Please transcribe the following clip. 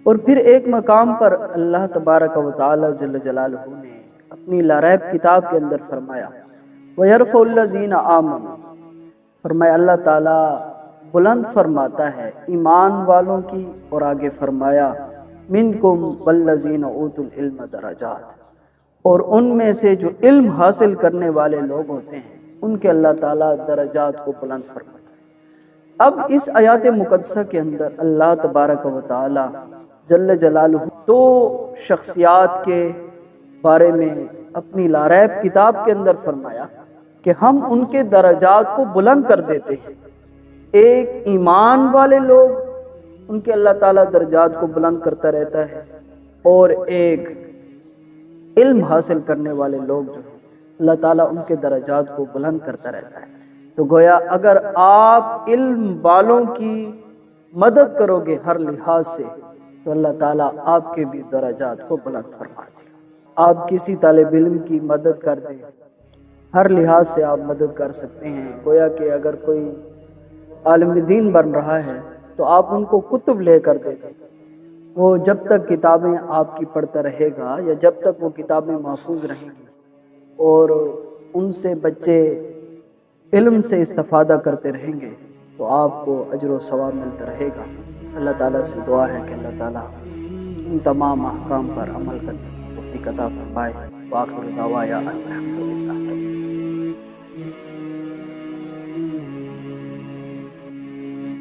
اور پھر ایک مقام پر اللہ تبارک و تعالی جل جلالہ نے اپنی لاریب کتاب کے اندر فرمایا وَيَرْفَعُ الَّذِينَ آمَنُوا، فرمایا اللہ تعالیٰ بلند فرماتا ہے ایمان والوں کی، اور آگے فرمایا مِنْكُمْ وَالَّذِينَ أُوتُوا الْعِلْمَ دَرَجَاتٍ، اور ان میں سے جو علم حاصل کرنے والے لوگ ہوتے ہیں ان کے اللہ تعالیٰ درجات کو بلند فرماتا ہے۔ اب اس آیات مقدسہ کے اندر اللہ تبارک و تعالی جل جلالہ دو شخصیات کے بارے میں اپنی لاریب کتاب کے اندر فرمایا کہ ہم ان کے درجات کو بلند کر دیتے ہیں۔ ایک ایمان والے لوگ، ان کے اللہ تعالیٰ درجات کو بلند کرتا رہتا ہے، اور ایک علم حاصل کرنے والے لوگ جو ہیں اللہ تعالیٰ ان کے درجات کو بلند کرتا رہتا ہے۔ تو گویا اگر آپ علم والوں کی مدد کرو گے ہر لحاظ سے تو اللہ تعالیٰ آپ کے بھی درجات کو بلند فرما دے گا۔ آپ کسی طالب علم کی مدد کر دیں، ہر لحاظ سے آپ مدد کر سکتے ہیں۔ گویا کہ اگر کوئی عالم دین بن رہا ہے تو آپ ان کو کتب لے کر دے دیں، وہ جب تک کتابیں آپ کی پڑھتا رہے گا یا جب تک وہ کتابیں محفوظ رہیں گی اور ان سے بچے علم سے استفادہ کرتے رہیں گے تو آپ کو اجر و ثواب ملتا رہے گا۔ اللہ تعالیٰ سے دعا ہے کہ اللہ تعالیٰ ان تمام احکام پر عمل کرنے کی توفیق عطا فرمائے۔ وآخر دعوانا الحمدللہ۔